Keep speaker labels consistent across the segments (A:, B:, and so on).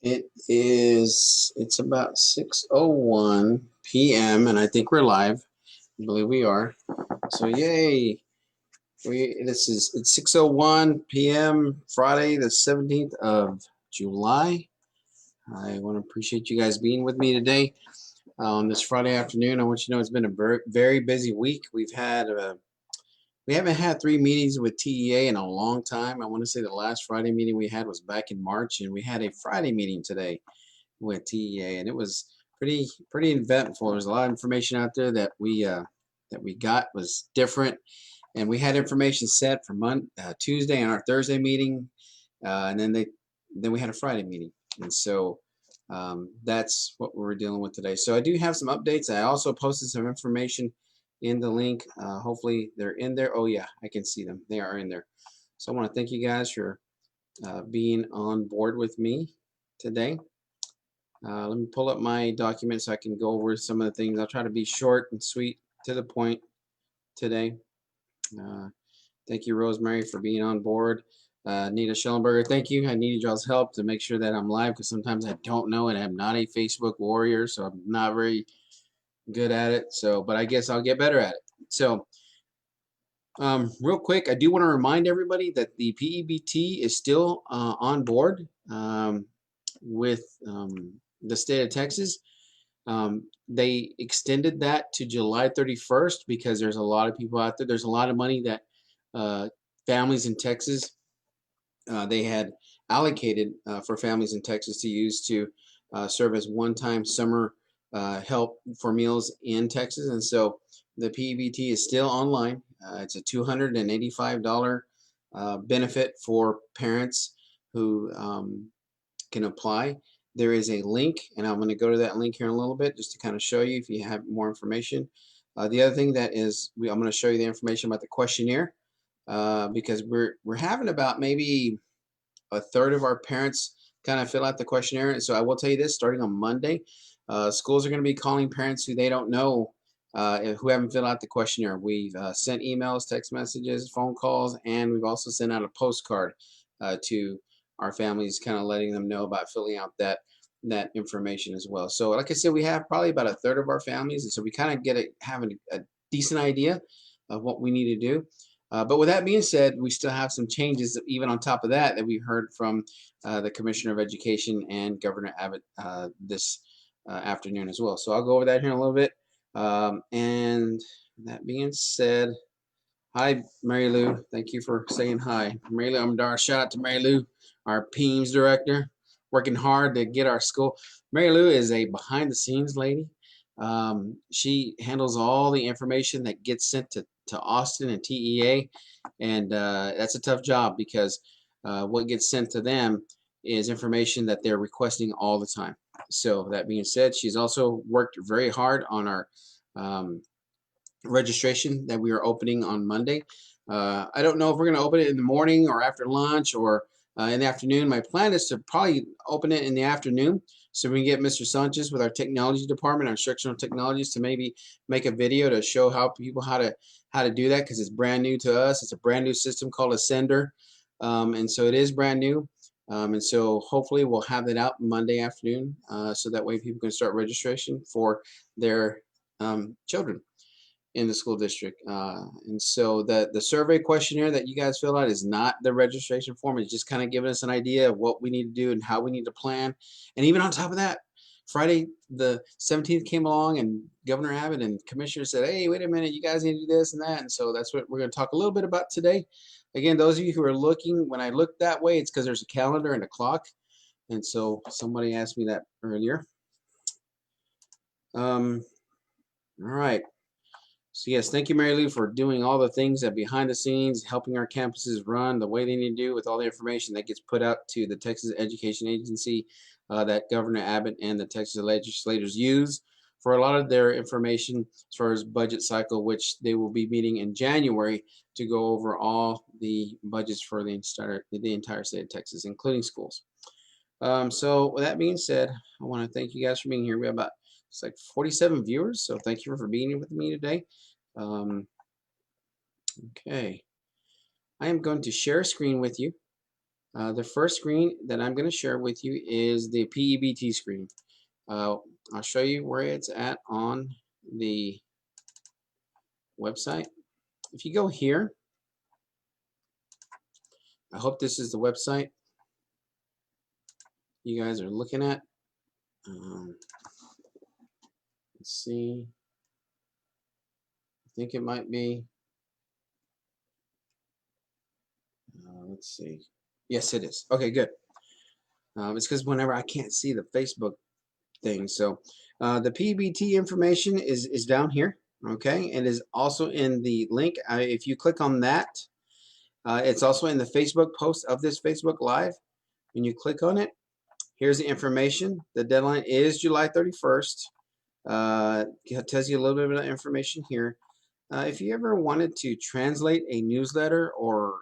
A: It's about 6:01 p.m. and I think we're live. I believe we are. So yay. It's 6:01 p.m. Friday the 17th of July. I want to appreciate you guys being with me today on this Friday afternoon. I want you to know it's been a very busy week. We haven't had 3 meetings with TEA in a long time. I want to say the last Friday meeting we had was back in March, and we had a Friday meeting today with TEA, and it was pretty eventful. There's a lot of information out there that we got was different, and we had information set for Tuesday and our Thursday meeting, and then we had a Friday meeting, and so that's what we're dealing with today. So I do have some updates. I also posted some information in the link. Hopefully they're in there. Oh yeah, I can see them. They are in there. So I want to thank you guys for being on board with me today. Let me pull up my document so I can go over some of the things. I'll try to be short and sweet to the point today. Uh, Thank you, Rosemary, for being on board. Nita Schellenberger, thank you. I needed y'all's help to make sure that I'm live because sometimes I don't know and I'm not a Facebook warrior, so I'm not very good at it. So, but I guess I'll get better at it. So, real quick, I do want to remind everybody that the PEBT is still on board with the state of Texas. They extended that to July 31st because there's a lot of people out there. There's a lot of money that families in Texas they had allocated for families in Texas to use to serve as one-time summer help for meals in Texas. And so the PEBT is still online. It's a $285 benefit for parents who can apply. There is a link, and I'm going to go to that link here in a little bit just to kind of show you if you have more information. The other thing that is, I'm going to show you the information about the questionnaire because we're having about maybe a third of our parents kind of fill out the questionnaire. And so I will tell you this, starting on Monday, schools are going to be calling parents who they don't know who haven't filled out the questionnaire. We've sent emails, text messages, phone calls, and we've also sent out a postcard to our families, kind of letting them know about filling out that information as well. So like I said, we have probably about a third of our families, and so we kind of having a decent idea of what we need to do. But with that being said, we still have some changes, even on top of that we heard from the Commissioner of Education and Governor Abbott this afternoon as well. So I'll go over that here in a little bit. And that being said, hi, Mary Lou. Thank you for saying hi. Mary Lou Amdar, shout out to Mary Lou, our PEAMS director, working hard to get our school. Mary Lou is a behind the scenes lady. She handles all the information that gets sent to Austin and TEA, and that's a tough job because what gets sent to them is information that they're requesting all the time. So that being said, she's also worked very hard on our registration that we are opening on Monday. I don't know if we're going to open it in the morning or after lunch or in the afternoon. My plan is to probably open it in the afternoon so we can get Mr. Sanchez with our technology department, our instructional technologies, to maybe make a video to show how to do that because it's brand new to us. It's a brand new system called Ascender, and so it is brand new. And so hopefully we'll have that out Monday afternoon so that way people can start registration for their children in the school district. And so the survey questionnaire that you guys fill out is not the registration form. It's just kind of giving us an idea of what we need to do and how we need to plan. And even on top of that, Friday the 17th came along and Governor Abbott and Commissioner said, hey, wait a minute, you guys need to do this and that. And so that's what we're going to talk a little bit about today. Again, those of you who are looking, when I look that way, it's because there's a calendar and a clock. And so somebody asked me that earlier. All right. So yes, thank you, Mary Lou, for doing all the things that behind the scenes, helping our campuses run the way they need to do with all the information that gets put out to the Texas Education Agency that Governor Abbott and the Texas legislators use for a lot of their information as far as budget cycle, which they will be meeting in January to go over all the budgets for the entire state of Texas, including schools. So with that being said, I want to thank you guys for being here. We have about it's like 47 viewers, so thank you for being here with me today. Okay, I am going to share a screen with you, The first screen that I'm going to share with you is the PEBT screen. I'll show you where it's at on the website. If you go here, I hope this is the website you guys are looking at. Let's see. I think it might be. Let's see. Yes, it is. Okay, good. It's because whenever I can't see the Facebook thing. So the PBT information is down here. Okay, and is also in the link. If you click on that, it's also in the Facebook post of this Facebook Live. When you click on it, here's the information. The deadline is July 31st. It tells you a little bit of information here. If you ever wanted to translate a newsletter or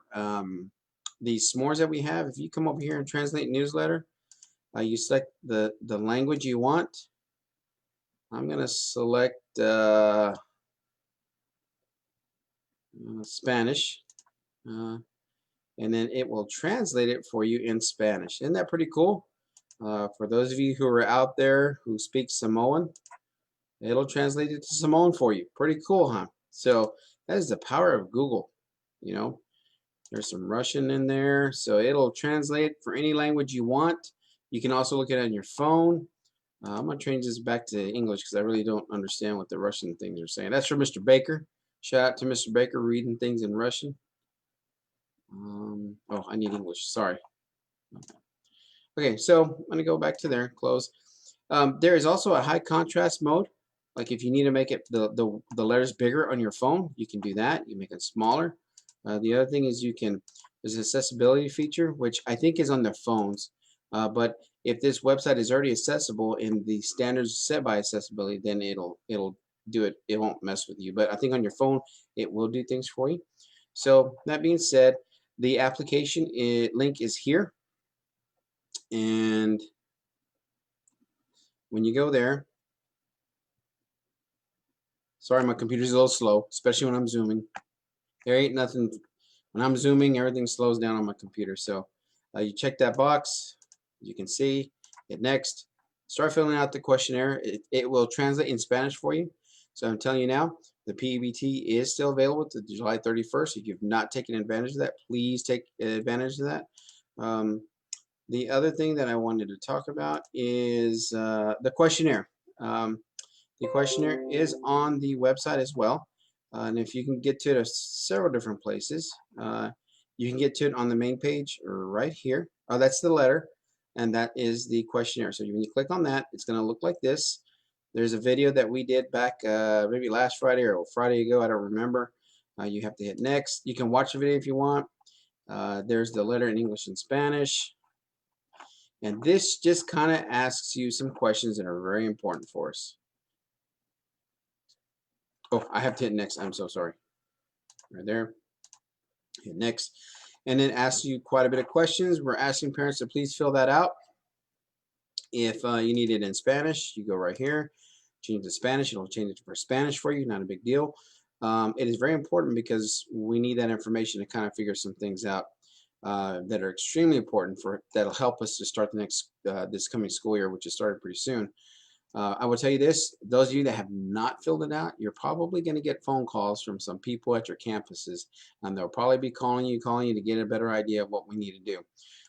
A: these s'mores that we have, if you come over here and translate newsletter, you select the language you want. I'm going to select Spanish, and then it will translate it for you in Spanish. Isn't that pretty cool? For those of you who are out there who speak Samoan, it'll translate it to Samoan for you. Pretty cool, huh? So that is the power of Google. You know, there's some Russian in there, so it'll translate for any language you want. You can also look at it on your phone. I'm going to change this back to English because I really don't understand what the Russian things are saying. That's from Mr. Baker. Shout out to Mr. Baker reading things in Russian. Oh, I need English. Sorry. Okay, so I'm going to go back to there, close. There is also a high contrast mode. Like if you need to make it the letters bigger on your phone, you can do that. You make it smaller. The other thing is there's an accessibility feature, which I think is on their phones. But if this website is already accessible in the standards set by accessibility, then it'll do it. It won't mess with you. But I think on your phone, it will do things for you. So that being said, the application link is here. And when you go there, sorry, my computer's a little slow, especially when I'm zooming. There ain't nothing. When I'm zooming, everything slows down on my computer. So you check that box. You can see, hit next. Start filling out the questionnaire. It will translate in Spanish for you. So I'm telling you now, the PEBT is still available to July 31st. If you've not taken advantage of that, please take advantage of that. The other thing that I wanted to talk about is the questionnaire. The questionnaire is on the website as well. And if you can get to it several different places, you can get to it on the main page or right here. Oh, that's the letter, and that is the questionnaire. So when you click on that, it's going to look like this. There's a video that we did back maybe last Friday or Friday ago. I don't remember. You have to hit next. You can watch the video if you want. There's the letter in English and Spanish. And this just kind of asks you some questions that are very important for us. Oh, I have to hit next. I'm so sorry. Right there. Hit next. And then asks you quite a bit of questions. We're asking parents to please fill that out. If you need it in Spanish, you go right here. Change to Spanish. It'll change it for Spanish for you. Not a big deal. It is very important because we need that information to kind of figure some things out that are extremely important that'll help us to start the next this coming school year, which is starting pretty soon. I will tell you this, those of you that have not filled it out, you're probably going to get phone calls from some people at your campuses, and they'll probably be calling you to get a better idea of what we need to do.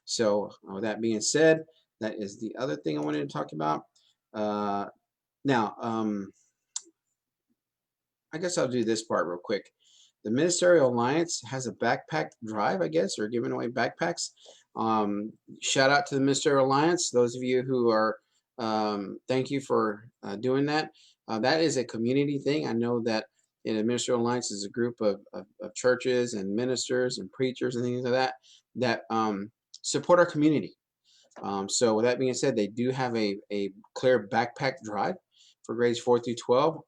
A: So with that being said, that is the other thing I wanted to talk about. Now, I guess I'll do this part real quick. The Ministerial Alliance has a backpack drive, I guess, or giving away backpacks. Shout out to the Ministerial Alliance. Those of you who are, thank you for doing that. That is a community thing. I know that the Ministerial Alliance is a group of churches and ministers and preachers and things like that support our community. So with that being said, they do have a clear backpack drive for grades 4 through 12.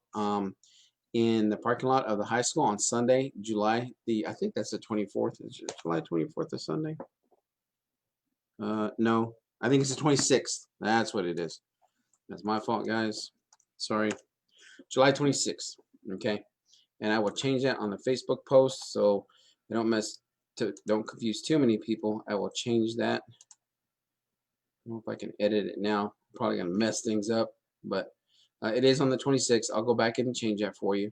A: In the parking lot of the high school on Sunday, I think that's the 24th. Is it July 24th or Sunday? No, I think it's the 26th. That's what it is. That's my fault, guys. Sorry. July 26th. Okay. And I will change that on the Facebook post so they don't mess. don't confuse too many people, I will change that. I don't know if I can edit it now. I'm probably gonna mess things up, but it is on the 26th. I'll go back in and change that for you.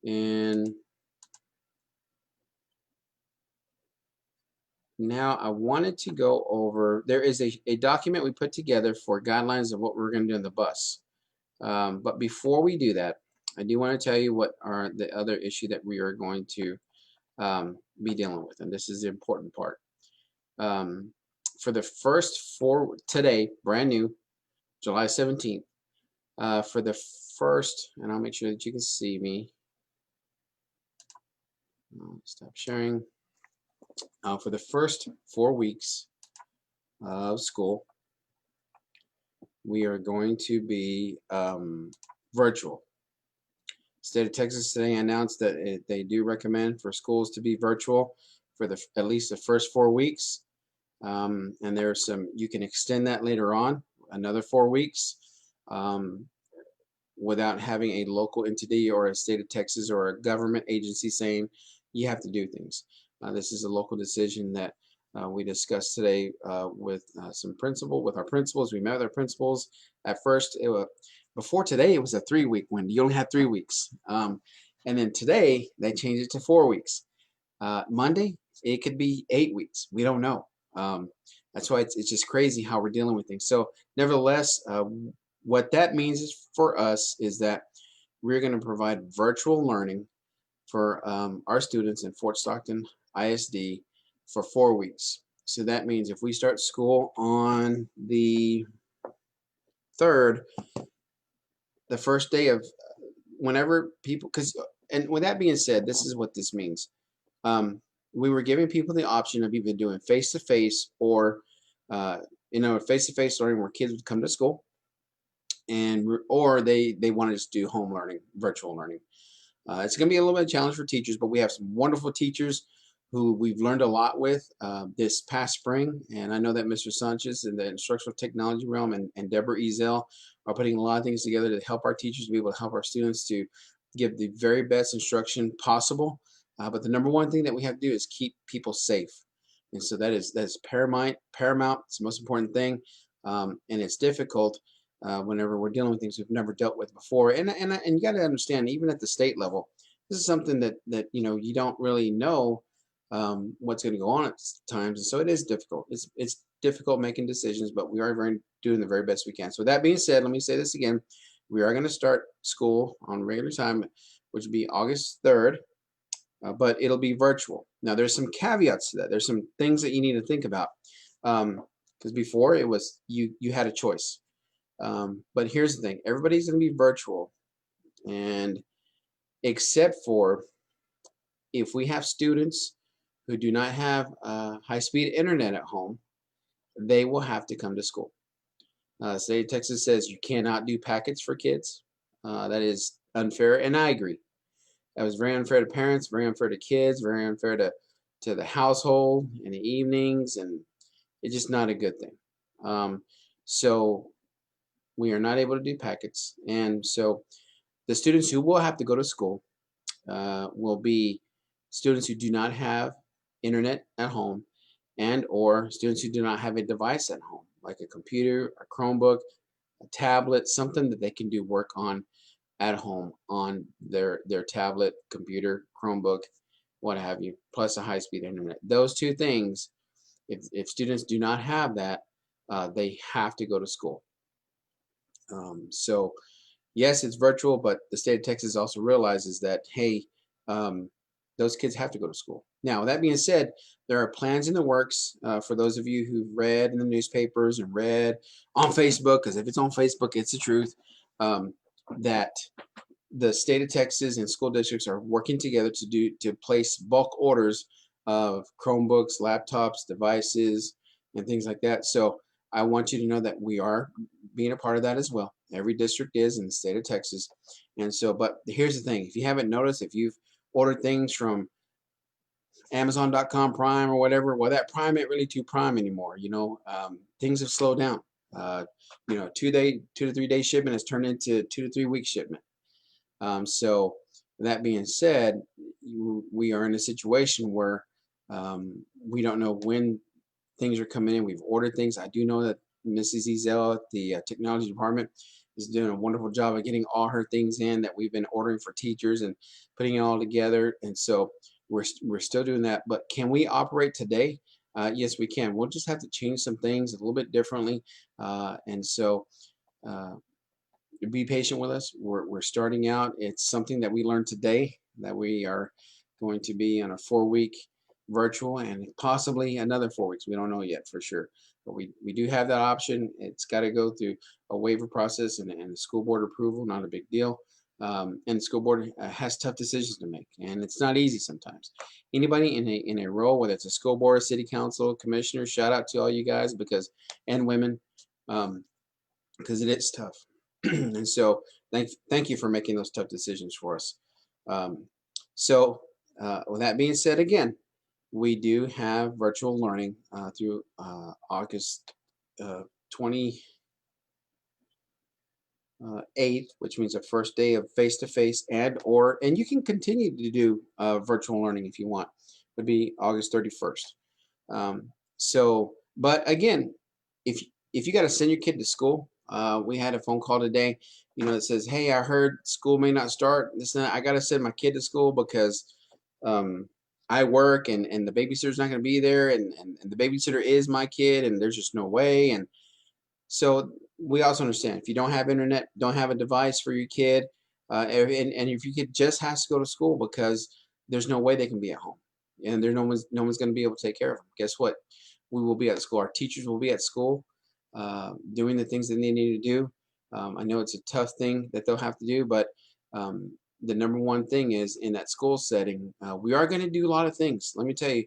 A: And now I wanted to go over, there is a document we put together for guidelines of what we're going to do in the bus. But before we do that, I do want to tell you what are the other issue that we are going to be dealing with. And this is the important part. For the first today, brand new, July 17th, for the first, and I'll make sure that you can see me. Stop sharing. For the first 4 weeks of school, we are going to be virtual. State of Texas today announced that they do recommend for schools to be virtual for at least the first 4 weeks. And there's you can extend that later on, another 4 weeks, without having a local entity or a state of Texas or a government agency saying you have to do things. This is a local decision that we discussed today with our principals. We met with our principals. At first, before today, it was a 3-week window. You only had 3 weeks. And then today, they changed it to 4 weeks. Monday, it could be 8 weeks. We don't know. That's why it's just crazy how we're dealing with things. So nevertheless, what that means is for us is that we're going to provide virtual learning for our students in Fort Stockton ISD for 4 weeks. So that means if we start school on the 3rd, the first day of whenever people, and with that being said, this is what this means. We were giving people the option of either doing face-to-face or face-to-face learning where kids would come to school, or they want to just do home learning, virtual learning. It's going to be a little bit of a challenge for teachers, but we have some wonderful teachers who we've learned a lot with this past spring. And I know that Mr. Sanchez in the instructional technology realm and Deborah Ezel are putting a lot of things together to help our teachers be able to help our students to give the very best instruction possible. But the number one thing that we have to do is keep people safe. And so that is paramount. It's the most important thing. And it's difficult whenever we're dealing with things we've never dealt with before. And you got to understand, even at the state level, this is something that you don't really know what's going to go on at times, and so it is difficult. It's difficult making decisions, but we are doing the very best we can. So with that being said, let me say this again: we are going to start school on regular time, which would be August 3rd, but it'll be virtual. Now, there's some caveats to that. There's some things that you need to think about, because before it was you had a choice. But here's the thing: everybody's going to be virtual, and except for if we have students who do not have high-speed internet at home, they will have to come to school. State of Texas says you cannot do packets for kids. That is unfair, and I agree. That was very unfair to parents, very unfair to kids, very unfair to the household in the evenings, and it's just not a good thing. So we are not able to do packets, and so the students who will have to go to school will be students who do not have internet at home, and or students who do not have a device at home, like a computer, a Chromebook, a tablet, something that they can do work on at home on their tablet, computer, Chromebook, what have you, plus a high-speed internet. Those two things, if students do not have that, they have to go to school. So yes, it's virtual, but the state of Texas also realizes that, hey, those kids have to go to school. Now, with that being said, there are plans in the works for those of you who've read in the newspapers and read on Facebook, because if it's on Facebook, it's the truth, that the state of Texas and school districts are working together to place bulk orders of Chromebooks, laptops, devices, and things like that. So I want you to know that we are being a part of that as well. Every district is in the state of Texas. And so, but here's the thing: if you haven't noticed, if you've ordered things from Amazon.com Prime or whatever, well, that Prime ain't really too Prime anymore. Things have slowed down. 2 to 3 day shipment has turned into 2 to 3 week shipment. So that being said, we are in a situation where We don't know when things are coming in. We've ordered things. I do know that Mrs. Ezel at the technology department is doing a wonderful job of getting all her things in that we've been ordering for teachers and putting it all together. And so we're still doing that. But can we operate today? Yes, we can. We'll just have to change some things a little bit differently. And so uh, be patient with us. We're starting out. It's something that we learned today that we are going to be on a 4-week virtual and possibly another 4 weeks. We don't know yet for sure, but we do have that option. It's got to go through a waiver process and school board approval, not a big deal. And the school board has tough decisions to make, and it's not easy sometimes. Anybody in a role, whether it's a school board, city council, commissioner, shout out to all you guys and women. Because it is tough. And so thank you for making those tough decisions for us. Um, so with that being said, again, we do have virtual learning through August 28th, which means the first day of face-to-face, and you can continue to do virtual learning if you want. Would be August 31st. But again, if you got to send your kid to school, we had a phone call today, that says, "Hey, I heard school may not start. Listen, I got to send my kid to school because I work and the babysitter's not going to be there, and the babysitter is my kid, and there's just no way." And so we also understand if you don't have internet, don't have a device for your kid, and if your kid just has to go to school because there's no way they can be at home, and there's no one's going to be able to take care of them. Guess what? We will be at school. Our teachers will be at school, doing the things that they need to do. I know it's a tough thing that they'll have to do, but the number one thing is in that school setting, we are going to do a lot of things. Let me tell you,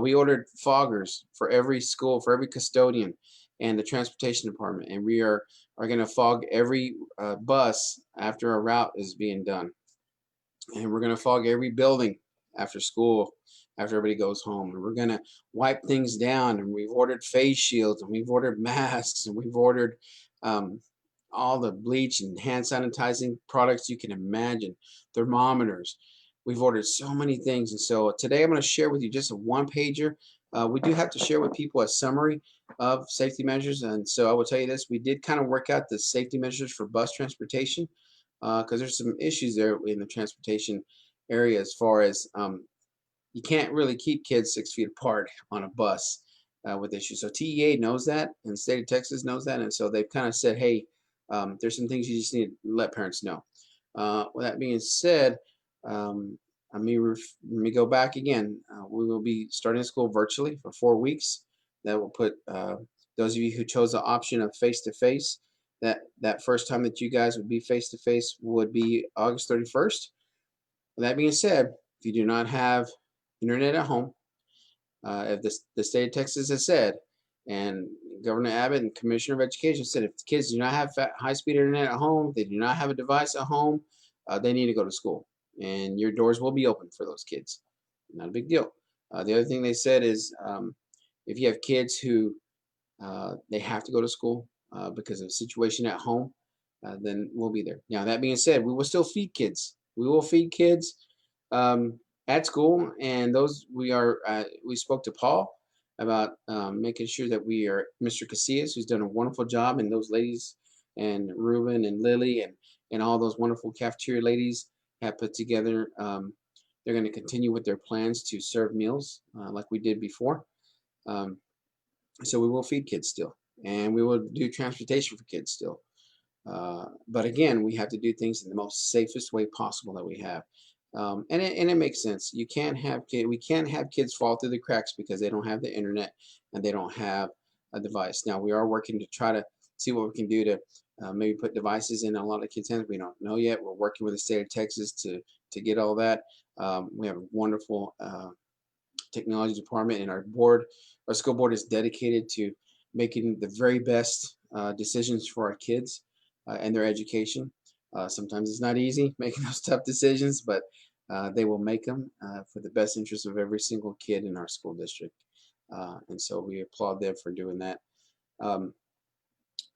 A: we ordered foggers for every school, for every custodian, and the transportation department, and we are going to fog every bus after a route is being done, and we're going to fog every building after school, after everybody goes home, and we're going to wipe things down. And we've ordered face shields, and we've ordered masks, and we've ordered um, all the bleach and hand sanitizing products you can imagine, thermometers. We've ordered so many things, and so today I'm going to share with you just a one pager. We do have to share with people a summary of safety measures, and so I will tell you this: we did kind of work out the safety measures for bus transportation because there's some issues there in the transportation area as far as you can't really keep kids 6 feet apart on a bus with issues. So TEA knows that, and the state of Texas knows that, and so they've kind of said, hey, there's some things you just need to let parents know. With that being said, let me go back again. We will be starting school virtually for 4 weeks. That will put those of you who chose the option of face-to-face, that first time that you guys would be face-to-face would be August 31st. With that being said, if you do not have internet at home, if the state of Texas has said, and Governor Abbott and Commissioner of Education said, if the kids do not have high-speed internet at home, they do not have a device at home, they need to go to school, and your doors will be open for those kids. Not a big deal. The other thing they said is, if you have kids who they have to go to school because of a situation at home, then we'll be there. Now, that being said, we will still feed kids. We will feed kids at school, and those we spoke to Paul about making sure that we are Mr. Casillas, who's done a wonderful job, and those ladies, and Ruben and Lily and all those wonderful cafeteria ladies have put together. They're going to continue with their plans to serve meals like we did before. So we will feed kids still, and we will do transportation for kids still. But again, we have to do things in the most safest way possible that we have. And it makes sense. We can't have kids fall through the cracks because they don't have the internet and they don't have a device. Now we are working to try to see what we can do to maybe put devices in a lot of kids' hands. We don't know yet. We're working with the state of Texas to get all that. We have a wonderful technology department, and our school board is dedicated to making the very best decisions for our kids and their education. Sometimes it's not easy making those tough decisions, but they will make them for the best interest of every single kid in our school district. And so we applaud them for doing that.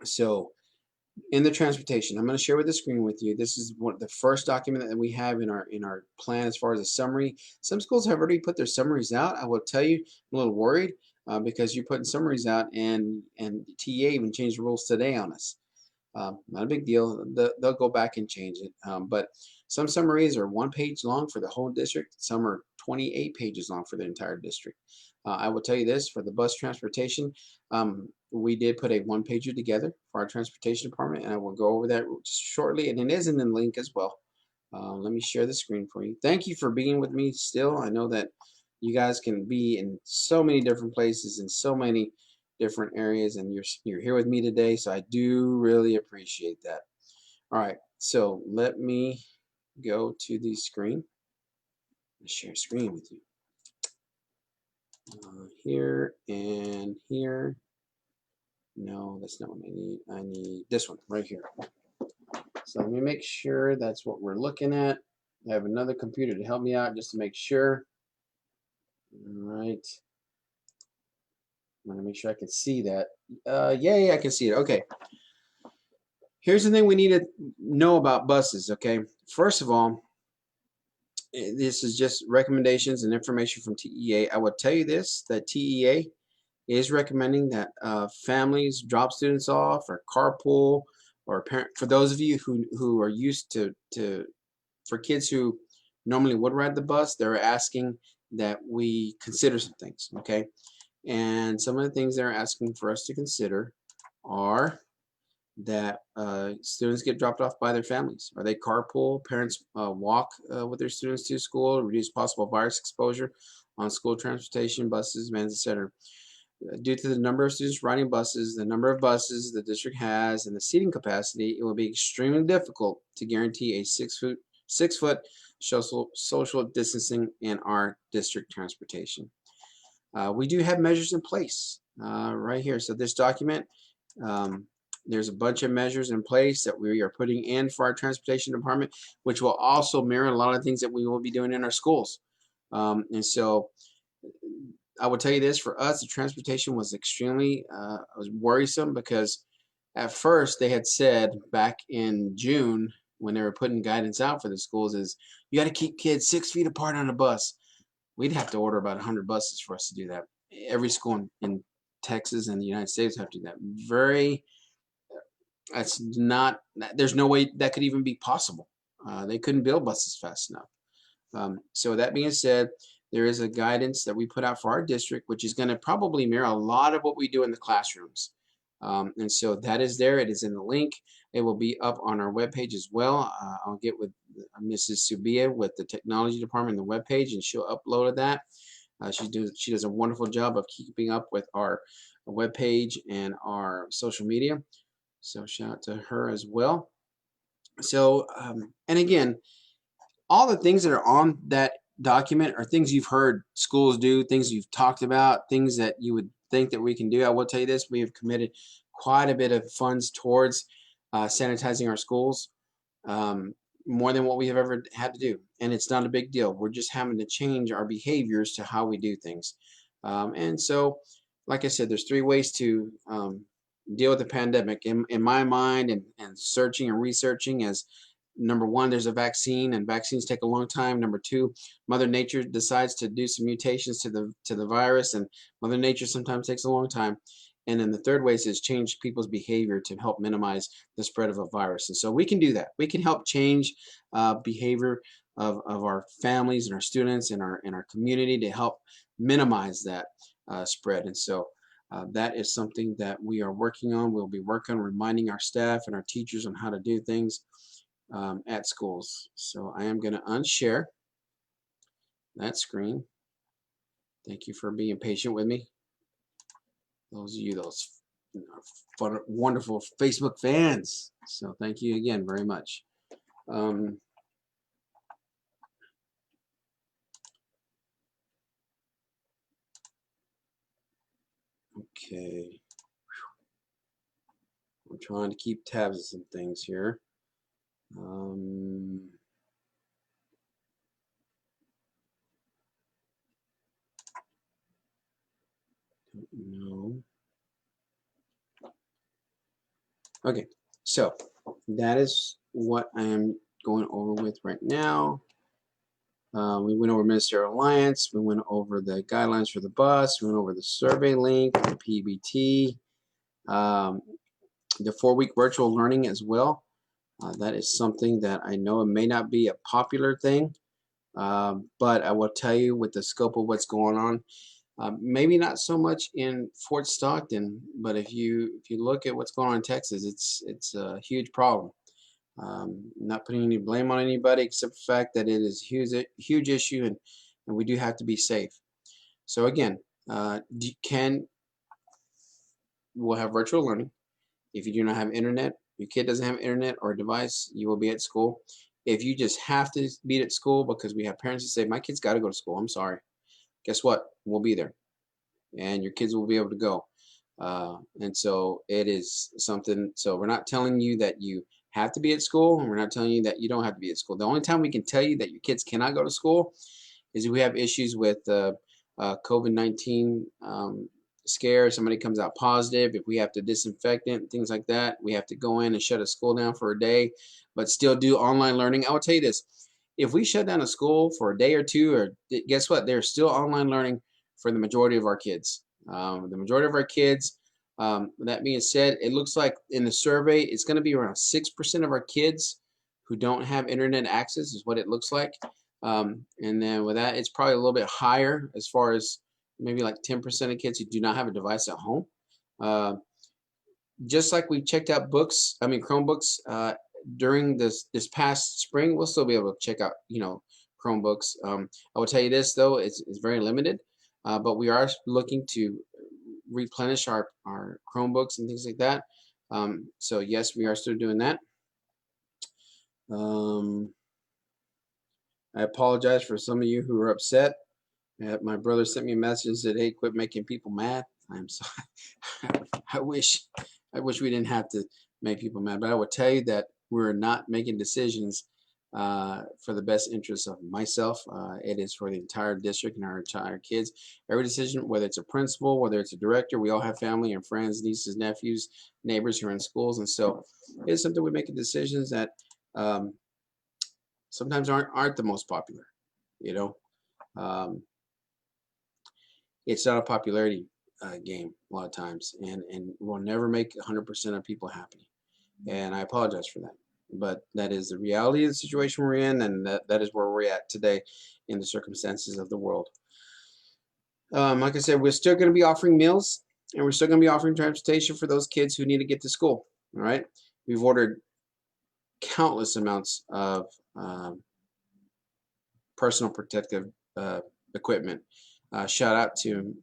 A: So in the transportation, I'm going to share with the screen with you. This is the first document that we have in our plan as far as a summary. Some schools have already put their summaries out. I will tell you, I'm a little worried because you're putting summaries out, and TA even changed the rules today on us. Not a big deal. They'll go back and change it. But some summaries are 1 page long for the whole district. Some are 28 pages long for the entire district. I will tell you this, for the bus transportation, we did put a 1 pager together for our transportation department, and I will go over that just shortly, and it is in the link as well. Let me share the screen for you. Thank you for being with me still. I know that you guys can be in so many different places and so many different areas, and you're here with me today, so I do really appreciate that. All right, so let me go to the screen and share screen with you. Here and here. No, that's not what I need. I need this one right here. So let me make sure that's what we're looking at. I have another computer to help me out just to make sure. All right. I'm gonna make sure I can see that. Yay, I can see it. Okay. Here's the thing we need to know about buses, okay? First of all, this is just recommendations and information from TEA. I will tell you this, that TEA is recommending that families drop students off or carpool, or parent, for those of you who are used to for kids who normally would ride the bus, they're asking that we consider some things, okay? And some of the things they're asking for us to consider are that students get dropped off by their families, or they carpool, parents walk with their students to school, reduce possible virus exposure on school transportation, buses, vans, etc. Due to the number of students riding buses, the number of buses the district has, and the seating capacity, it will be extremely difficult to guarantee a 6 foot social distancing in our district transportation. We do have measures in place right here. So this document, there's a bunch of measures in place that we are putting in for our transportation department, which will also mirror a lot of things that we will be doing in our schools. And so I will tell you this, for us, the transportation was extremely was worrisome, because at first they had said back in June, when they were putting guidance out for the schools, is you got to keep kids 6 feet apart on a bus. We'd have to order about 100 buses for us to do that. Every school in Texas and the United States have to do that. That's not, there's no way that could even be possible. They couldn't build buses fast enough. So that being said, there is a guidance that we put out for our district, which is going to probably mirror a lot of what we do in the classrooms. And so that is there. It is in the link. It will be up on our webpage as well. I'll get with Mrs. Subia with the technology department in the webpage, and she'll upload that. She does a wonderful job of keeping up with our webpage and our social media. So shout out to her as well. So, and again, all the things that are on that document are things you've heard schools do, things you've talked about, things that you would think that we can do. I will tell you this, we have committed quite a bit of funds towards sanitizing our schools, more than what we have ever had to do. And it's not a big deal. We're just having to change our behaviors to how we do things. And so, like I said, there's 3 ways to deal with the pandemic in my mind, and searching and researching. As number 1, there's a vaccine, and vaccines take a long time. Number 2, Mother Nature decides to do some mutations to the virus, and Mother Nature sometimes takes a long time. And then the third way is change people's behavior to help minimize the spread of a virus. And so we can do that. We can help change behavior of our families and our students and our community to help minimize that spread. And so that is something that we are working on. We'll be working on reminding our staff and our teachers on how to do things at schools. So I am going to unshare that screen. Thank you for being patient with me. Those of you, those fun, wonderful Facebook fans. So thank you again very much. Okay. I'm trying to keep tabs of some things here. Don't know. Okay. So that is what I am going over with right now. We went over Ministerial Alliance. We went over the guidelines for the bus. We went over the survey link, the PBT, the 4-week virtual learning as well. That is something that I know it may not be a popular thing, but I will tell you with the scope of what's going on, maybe not so much in Fort Stockton, but if you look at what's going on in Texas, it's a huge problem. Not putting any blame on anybody except the fact that it is a huge issue, and we do have to be safe. So again, we'll have virtual learning. If you do not have internet, your kid doesn't have internet or a device, you will be at school. If you just have to be at school because we have parents that say, my kid's got to go to school, I'm sorry. Guess what? We'll be there. And your kids will be able to go. And so it is something, so we're not telling you that you have to be at school, and we're not telling you that you don't have to be at school. The only time we can tell you that your kids cannot go to school is if we have issues with COVID-19 scare, somebody comes out positive, if we have to disinfect it and things like that, we have to go in and shut a school down for a day, but still do online learning. I will tell you this, if we shut down a school for a day or two, or guess what, they're still online learning for the majority of our kids. The majority of our kids, that being said, it looks like in the survey, it's going to be around 6% of our kids who don't have internet access is what it looks like. And then with that, it's probably a little bit higher as far as maybe like 10% of kids who do not have a device at home. Just like we checked out Chromebooks during this past spring, we'll still be able to check out, Chromebooks. I will tell you this though, it's very limited, but we are looking to replenish our Chromebooks and things like that. So yes, we are still doing that. I apologize for some of you who are upset. My brother sent me a message and said, "Hey, quit making people mad." I'm sorry. I wish we didn't have to make people mad, but I will tell you that we're not making decisions for the best interests of myself. It is for the entire district and our entire kids. Every decision, whether it's a principal, whether it's a director, we all have family and friends, nieces, nephews, neighbors who are in schools, and so it's something we make decisions that sometimes aren't the most popular. It's not a popularity game a lot of times, and we'll never make 100% of people happy, and I apologize for that, but that is the reality of the situation we're in, and that is where we're at today in the circumstances of the world. Like I said, we're still going to be offering meals, and we're still going to be offering transportation for those kids who need to get to school. All right, we've ordered countless amounts of personal protective equipment. Shout out to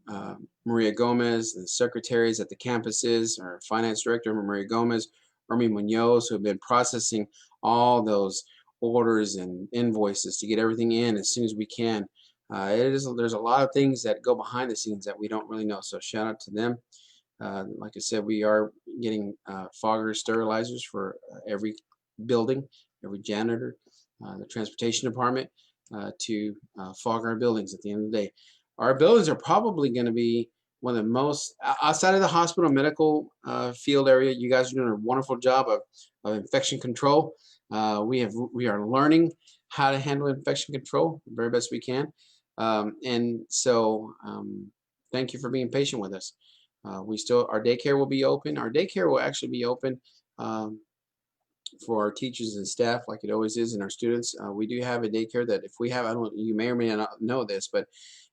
A: Maria Gomez, the secretaries at the campuses, our finance director, Maria Gomez, Ermi Munoz, who have been processing all those orders and invoices to get everything in as soon as we can. There's a lot of things that go behind the scenes that we don't really know, so shout out to them. Like I said, we are getting fogger sterilizers for every building, every janitor, the transportation department, to fog our buildings at the end of the day. Our buildings are probably going to be one of the most, outside of the hospital medical field area, you guys are doing a wonderful job of infection control. We are learning how to handle infection control the very best we can. And so thank you for being patient with us. Our daycare will be open. Our daycare will actually be open for our teachers and staff, like it always is, and our students. We do have a daycare that if we have, you may or may not know this, but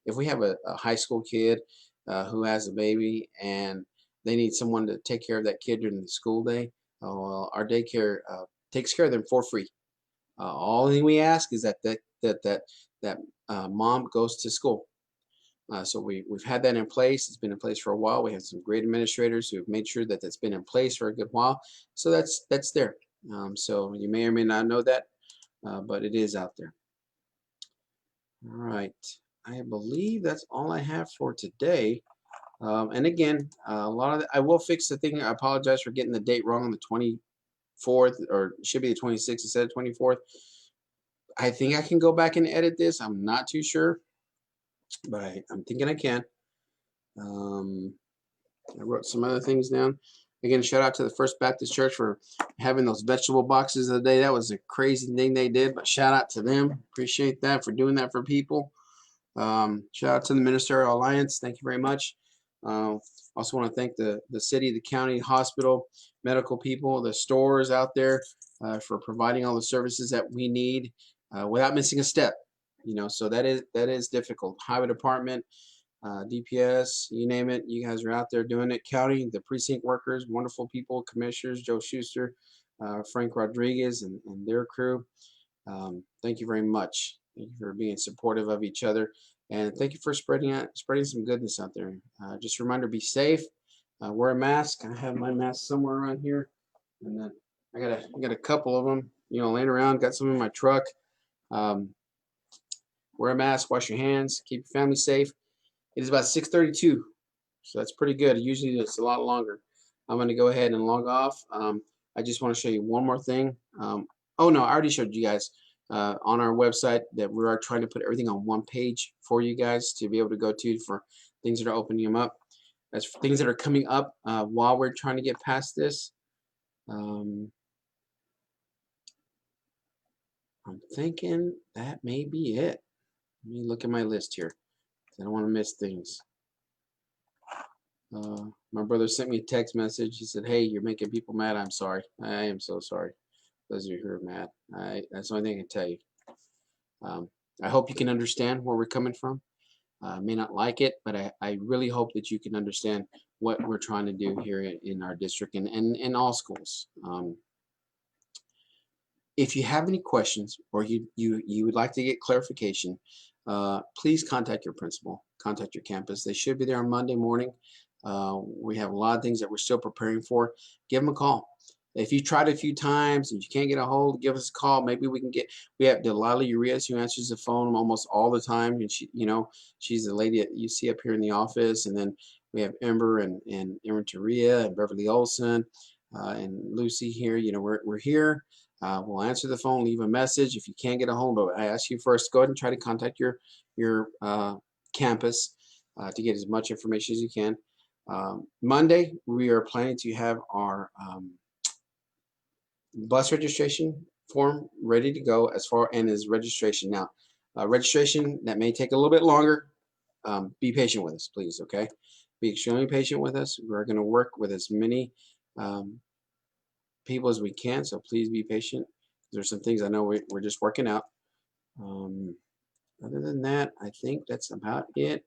A: if we have a high school kid who has a baby and they need someone to take care of that kid during the school day, well, our daycare takes care of them for free. All thing we ask is that mom goes to school. So we've had that in place. It's been in place for a while. We have some great administrators who have made sure that that's been in place for a good while. So that's there. So you may or may not know that, but it is out there. All right. I believe that's all I have for today. And again, I will fix the thing. I apologize for getting the date wrong on the 24th, or it should be the 26th instead of 24th. I think I can go back and edit this. I'm not too sure, but I'm thinking I can. I wrote some other things down. Again, shout out to the First Baptist Church for having those vegetable boxes of the day. That was a crazy thing they did, but shout out to them. Appreciate that for doing that for people. Shout out to the Ministerial Alliance. Thank you very much. Also want to thank the city, the county, hospital, medical people, the stores out there for providing all the services that we need without missing a step. So that is difficult. Highway department, DPS, you name it. You guys are out there doing it. County, the precinct workers, wonderful people, commissioners, Joe Schuster, Frank Rodriguez, and their crew. Thank you very much. Thank you for being supportive of each other, and thank you for spreading some goodness out there. Just a reminder: be safe. Wear a mask. I have my mask somewhere around here, and then I got a couple of them, laying around. Got some in my truck. Wear a mask. Wash your hands. Keep your family safe. It is about 6:32, so that's pretty good. Usually it's a lot longer. I'm going to go ahead and log off. I just want to show you one more thing. Oh no, I already showed you guys on our website that we are trying to put everything on one page for you guys to be able to go to for things that are opening them up. That's for things that are coming up while we're trying to get past this. I'm thinking that may be it. Let me look at my list here. I don't want to miss things. My brother sent me a text message. He said, "Hey, you're making people mad." I'm sorry. I am so sorry. Those of you who are mad. That's the only thing I can tell you. I hope you can understand where we're coming from. I may not like it, but I really hope that you can understand what we're trying to do here in our district and in all schools. If you have any questions or you would like to get clarification, please contact your principal, contact your campus. They should be there on Monday morning. We have a lot of things that we're still preparing for. Give them a call. If you tried a few times and you can't get a hold, give us a call. Maybe we have Delilah Urias who answers the phone almost all the time. And she's the lady that you see up here in the office. And then we have Ember and Erin Taria and Beverly Olson and Lucy here. We're here. We'll answer the phone, leave a message. If you can't get a hold of it, I ask you first, go ahead and try to contact your campus to get as much information as you can. Monday, we are planning to have our bus registration form ready to go and is registration. Now, registration, that may take a little bit longer. Be patient with us, please, okay? Be extremely patient with us. We're going to work with as many people as we can, so please be patient. There's some things I know we're just working out. Other than that, I think that's about it.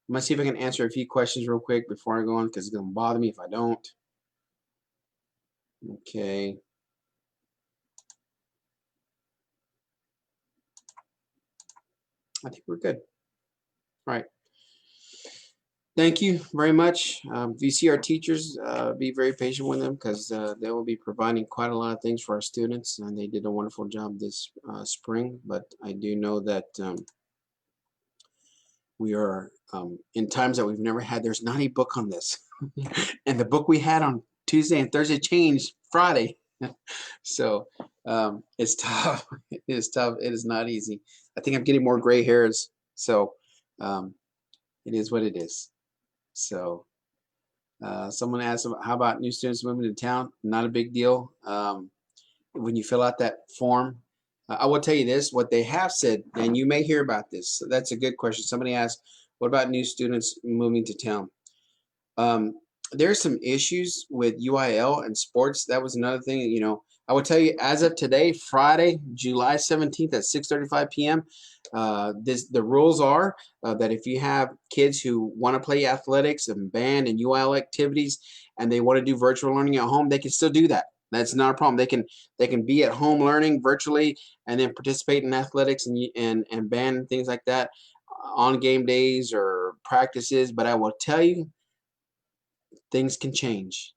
A: I'm going to see if I can answer a few questions real quick before I go on, because it's going to bother me if I don't. Okay. I think we're good. All right. Thank you very much. If you see our teachers, be very patient with them, because they will be providing quite a lot of things for our students, and they did a wonderful job this spring. But I do know that we are in times that we've never had. There's not a book on this, and the book we had on Tuesday and Thursday changed Friday. So it's tough. It is tough. It is not easy. I think I'm getting more gray hairs, so it is what it is. So someone asked, how about new students moving to town? Not a big deal. When you fill out that form, I will tell you this, what they have said, and you may hear about this. So that's a good question. Somebody asked, what about new students moving to town? There's some issues with UIL and sports. That was another thing, I will tell you, as of today, Friday, July 17th at 6:35 p.m., the rules are that if you have kids who want to play athletics and band and UIL activities and they want to do virtual learning at home, they can still do that. That's not a problem. They can be at home learning virtually and then participate in athletics and band and things like that on game days or practices. But I will tell you, things can change.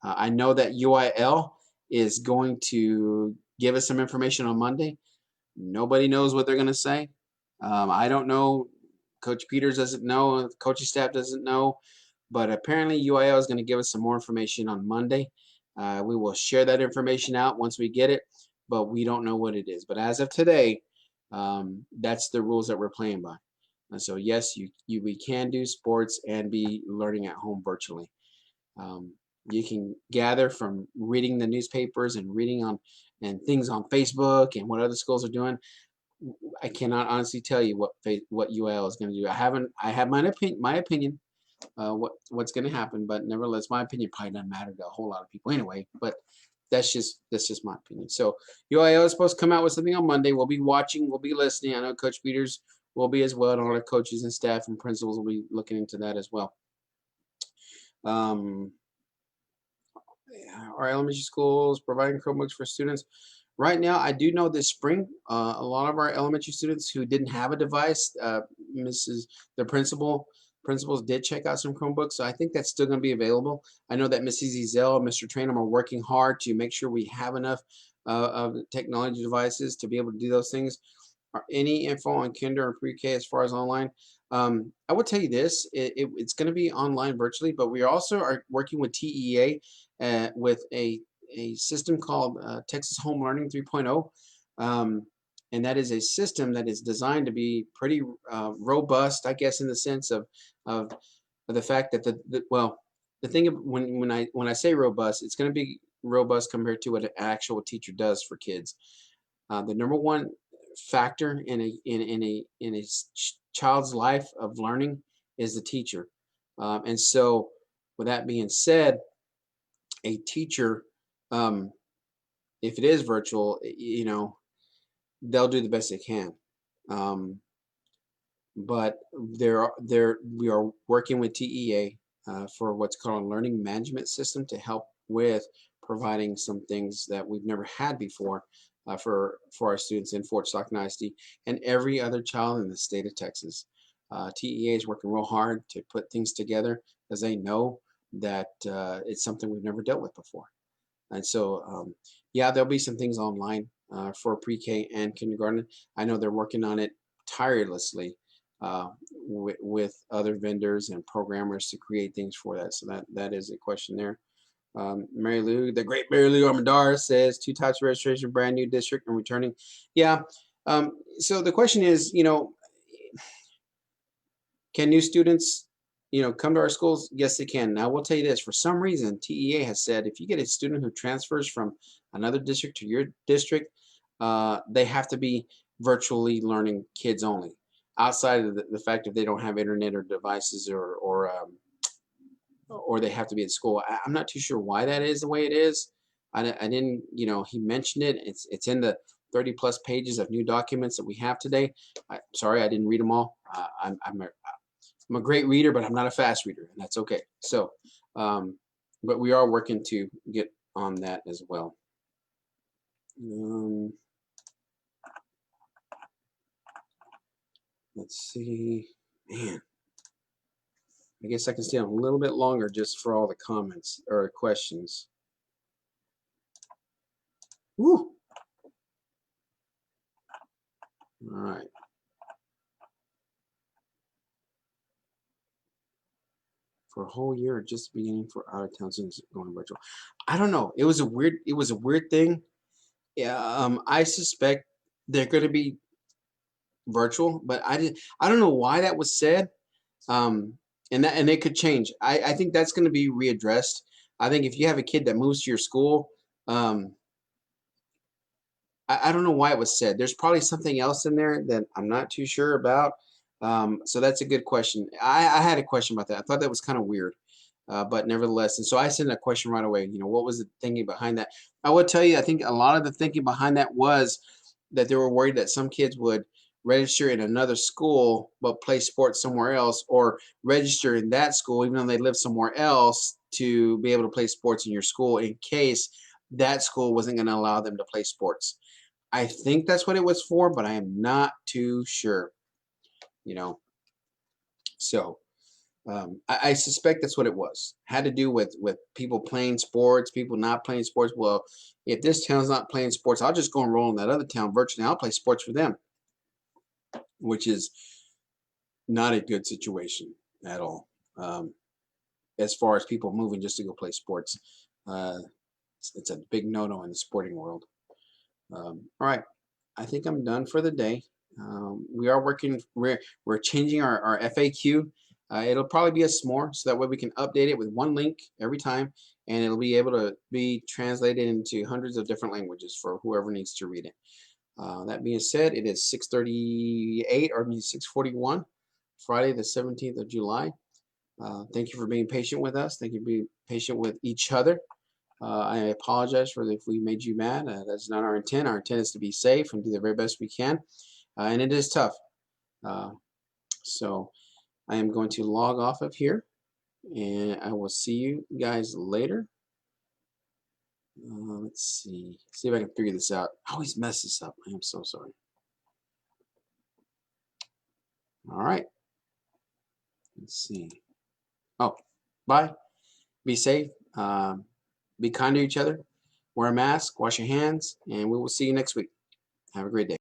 A: I know that UIL is going to give us some information on Monday. Nobody knows what they're going to say. I don't know. Coach Peters doesn't know. Coaching staff doesn't know. But apparently UIL is going to give us some more information on Monday. We will share that information out once we get it, but we don't know what it is. But as of today, that's the rules that we're playing by. And so yes, we can do sports and be learning at home virtually. you can gather from reading the newspapers and reading on and things on Facebook and what other schools are doing. I cannot honestly tell you what UIL is going to do. I have my opinion what's going to happen, but nevertheless, my opinion probably doesn't matter to a whole lot of people anyway. But that's just my opinion. So UIL is supposed to come out with something on Monday. We'll be watching. We'll be listening. I know Coach Peters will be as well, and all our coaches and staff and principals will be looking into that as well. Um, our elementary schools providing Chromebooks for students. Right now, I do know this spring, a lot of our elementary students who didn't have a device, the principals did check out some Chromebooks, so I think that's still going to be available. I know that Mrs. Ezel and Mr. Trainum are working hard to make sure we have enough of technology devices to be able to do those things. Any info on kinder or pre-K as far as online? I will tell you this: it's going to be online virtually, but we also are working with TEA with a system called Texas Home Learning 3.0. And that is a system that is designed to be pretty robust, I guess, in the sense of the fact that the thing of when I say robust, it's going to be robust compared to what an actual teacher does for kids. The number one factor in a child's life of learning is the teacher, and so with that being said, a teacher, if it is virtual, they'll do the best they can. But we are working with TEA for what's called a learning management system to help with providing some things that we've never had before for our students in Fort Stockton ISD and every other child in the state of Texas. TEA is working real hard to put things together because they know that it's something we've never dealt with before. And so, yeah, there'll be some things online for pre-K and kindergarten. I know they're working on it tirelessly with other vendors and programmers to create things for that. So that is a question there. Mary Lou, the great Mary Lou Armendar says 2 types of registration, brand new district and returning. Yeah. So the question is, can new students, come to our schools? Yes, they can. Now, we'll tell you this. For some reason, TEA has said if you get a student who transfers from another district to your district, they have to be virtually learning kids only. Outside of the fact if they don't have internet or devices or they have to be at school. I'm not too sure why that is the way it is. I didn't, he mentioned it. It's in the 30+ pages of new documents that we have today. Sorry, I didn't read them all. I'm a great reader, but I'm not a fast reader, and that's okay. So, but we are working to get on that as well. Let's see, man. I guess I can stay on a little bit longer just for all the comments or questions. Woo! All right. For a whole year, just beginning for out of town students going virtual. I don't know. It was a weird thing. Yeah. I suspect they're going to be virtual, but I don't know why that was said. And it could change. I think that's going to be readdressed. I think if you have a kid that moves to your school, I don't know why it was said. There's probably something else in there that I'm not too sure about. So that's a good question. I had a question about that. I thought that was kind of weird, but nevertheless. And so I sent a question right away. What was the thinking behind that? I would tell you, I think a lot of the thinking behind that was that they were worried that some kids would register in another school but play sports somewhere else, or register in that school even though they live somewhere else to be able to play sports in your school in case that school wasn't going to allow them to play sports. I think that's what it was for, but I am not too sure. So I suspect that's what it was. Had to do with people playing sports, people not playing sports. Well, if this town's not playing sports, I'll just go and roll in that other town virtually. I'll play sports for them, which is not a good situation at all. As far as people moving just to go play sports, it's a big no-no in the sporting world. All right, I think I'm done for the day. We are working. We're changing our FAQ. It'll probably be a s'more, so that way we can update it with one link every time. and it'll be able to be translated into hundreds of different languages for whoever needs to read it. That being said, it is 6:38, or 6:41, Friday the 17th of July. Thank you for being patient with us. Thank you for being patient with each other. I apologize for if we made you mad. That's not our intent. Our intent is to be safe and do the very best we can. And it is tough. So I am going to log off of here, and I will see you guys later. Let's see if I can figure this out. I always mess this up. I am so sorry. All right. Let's see. Oh, bye. Be safe. Be kind to each other. Wear a mask. Wash your hands. And we will see you next week. Have a great day.